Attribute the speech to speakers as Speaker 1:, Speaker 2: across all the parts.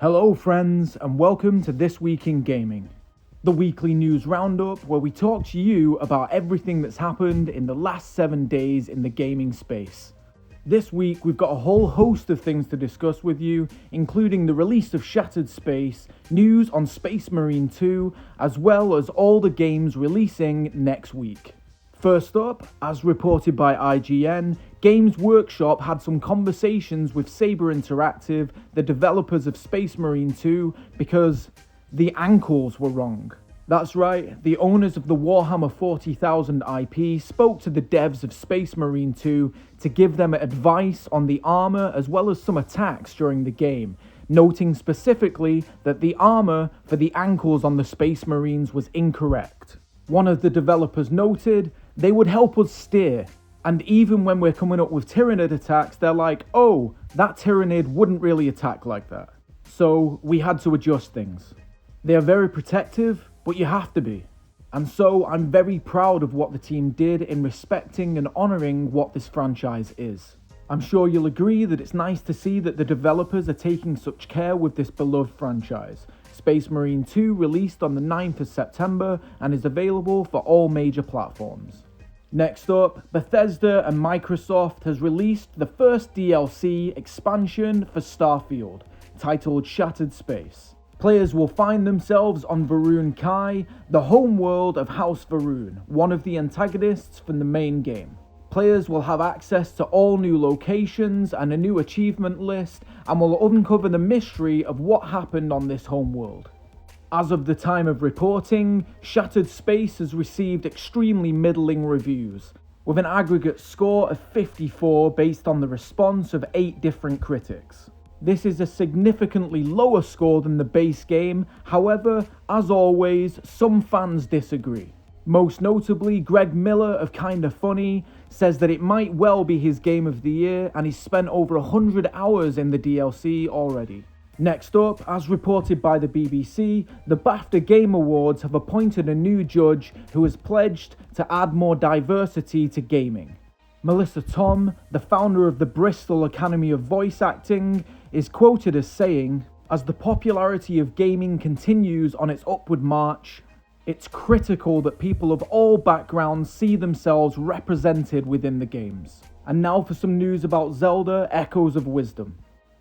Speaker 1: Hello friends, and welcome to This Week in Gaming, the weekly news roundup where we talk to you about everything that's happened in the last 7 days in the gaming space. This week we've got a whole host of things to discuss with you, including the release of Shattered Space, news on Space Marine 2, as well as all the games releasing next week. First up, as reported by IGN, Games Workshop had some conversations with Saber Interactive, the developers of Space Marine 2, because the ankles were wrong. That's right, the owners of the Warhammer 40,000 IP spoke to the devs of Space Marine 2 to give them advice on the armor as well as some attacks during the game, noting specifically that the armor for the ankles on the Space Marines was incorrect. One of the developers noted, they would help us steer, and even when we're coming up with Tyranid attacks, they're like, oh, that Tyranid wouldn't really attack like that. So we had to adjust things. They are very protective, but you have to be. And so I'm very proud of what the team did in respecting and honouring what this franchise is. I'm sure you'll agree that it's nice to see that the developers are taking such care with this beloved franchise. Space Marine 2 released on the 9th of September and is available for all major platforms. Next up, Bethesda and Microsoft has released the first DLC expansion for Starfield, titled Shattered Space. Players will find themselves on Va'ruun Kai, the home world of House Va'ruun, one of the antagonists from the main game. Players will have access to all new locations and a new achievement list, and will uncover the mystery of what happened on this homeworld. As of the time of reporting, Shattered Space has received extremely middling reviews, with an aggregate score of 54 based on the response of 8 different critics. This is a significantly lower score than the base game, however, as always, some fans disagree. Most notably, Greg Miller of Kinda Funny says that it might well be his game of the year and he's spent over 100 hours in the DLC already. Next up, as reported by the BBC, the BAFTA Game Awards have appointed a new judge who has pledged to add more diversity to gaming. Melissa Tom, the founder of the Bristol Academy of Voice Acting, is quoted as saying, "As the popularity of gaming continues on its upward march, it's critical that people of all backgrounds see themselves represented within the games." And now for some news about Zelda: Echoes of Wisdom.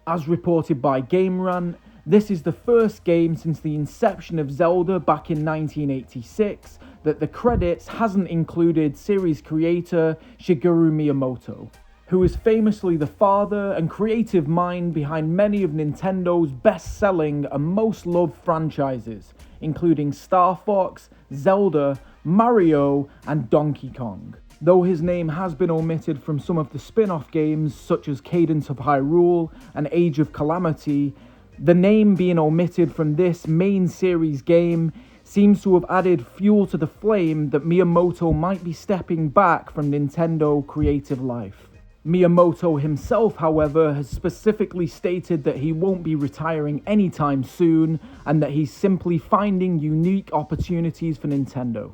Speaker 1: As reported by Game Rant, this is the first game since the inception of Zelda back in 1986 that the credits hasn't included series creator Shigeru Miyamoto, who is famously the father and creative mind behind many of Nintendo's best-selling and most loved franchises, including Star Fox, Zelda, Mario, and Donkey Kong. Though his name has been omitted from some of the spin-off games such as Cadence of Hyrule and Age of Calamity, the name being omitted from this main series game seems to have added fuel to the flame that Miyamoto might be stepping back from Nintendo creative life. Miyamoto himself, however, has specifically stated that he won't be retiring anytime soon and that he's simply finding unique opportunities for Nintendo.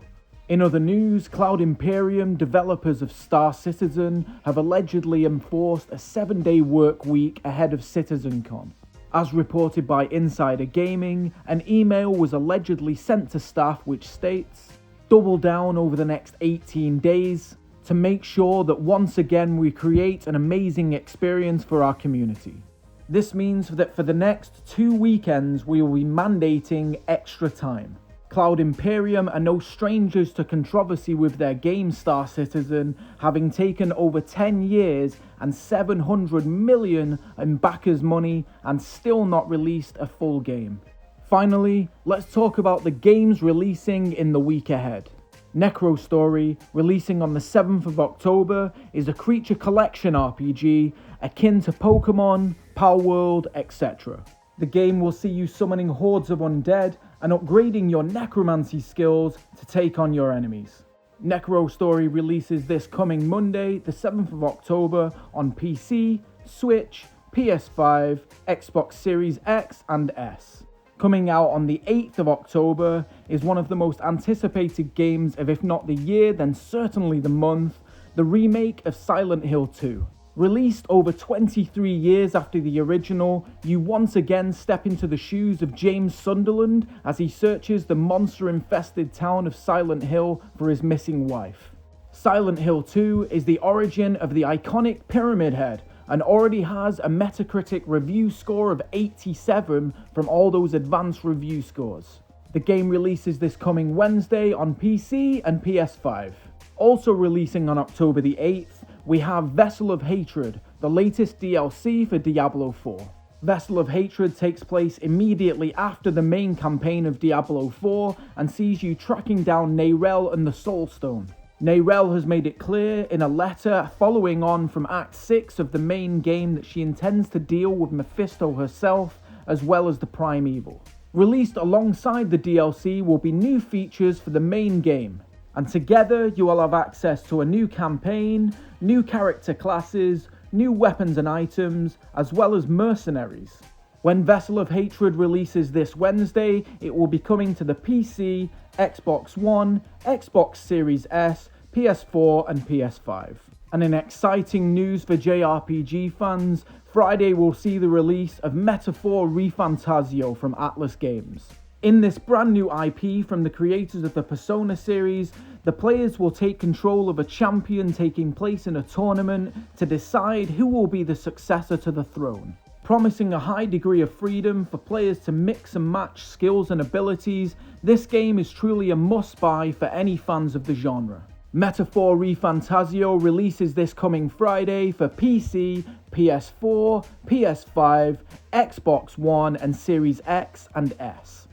Speaker 1: In other news, Cloud Imperium, developers of Star Citizen, have allegedly enforced a 7-day work week ahead of CitizenCon. As reported by Insider Gaming, an email was allegedly sent to staff which states, "Double down over the next 18 days to make sure that once again we create an amazing experience for our community." This means that for the next 2 weekends we will be mandating extra time. Cloud Imperium are no strangers to controversy with their game Star Citizen, having taken over 10 years and 700 million in backers' money and still not released a full game. Finally, let's talk about the games releasing in the week ahead. Necro Story, releasing on the 7th of October, is a creature collection RPG akin to Pokemon, Palworld, etc. The game will see you summoning hordes of undead and upgrading your necromancy skills to take on your enemies. Necro Story releases this coming Monday, the 7th of October, on PC, Switch, PS5, Xbox Series X and S. Coming out on the 8th of October is one of the most anticipated games of if not the year, then certainly the month, the remake of Silent Hill 2. Released over 23 years after the original, you once again step into the shoes of James Sunderland as he searches the monster-infested town of Silent Hill for his missing wife. Silent Hill 2 is the origin of the iconic Pyramid Head and already has a Metacritic review score of 87 from all those advanced review scores. The game releases this coming Wednesday on PC and PS5. Also releasing on October the 8th, we have Vessel of Hatred, the latest DLC for Diablo IV. Vessel of Hatred takes place immediately after the main campaign of Diablo IV and sees you tracking down Neyrelle and the Soulstone. Neyrelle has made it clear in a letter following on from Act 6 of the main game that she intends to deal with Mephisto herself as well as the Primeval. Released alongside the DLC will be new features for the main game, and together you will have access to a new campaign, new character classes, new weapons and items, as well as mercenaries. When Vessel of Hatred releases this Wednesday, it will be coming to the PC, Xbox One, Xbox Series S, PS4 and PS5. And in exciting news for JRPG fans, Friday will see the release of Metaphor Refantazio from Atlas Games. In this brand new IP from the creators of the Persona series, the players will take control of a champion taking place in a tournament to decide who will be the successor to the throne. Promising a high degree of freedom for players to mix and match skills and abilities, this game is truly a must-buy for any fans of the genre. Metaphor Refantazio releases this coming Friday for PC, PS4, PS5, Xbox One and Series X and S.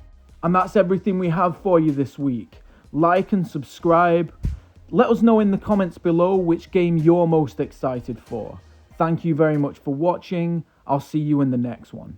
Speaker 1: And that's everything we have for you this week. Like and subscribe. Let us know in the comments below which game you're most excited for. Thank you very much for watching. I'll see you in the next one.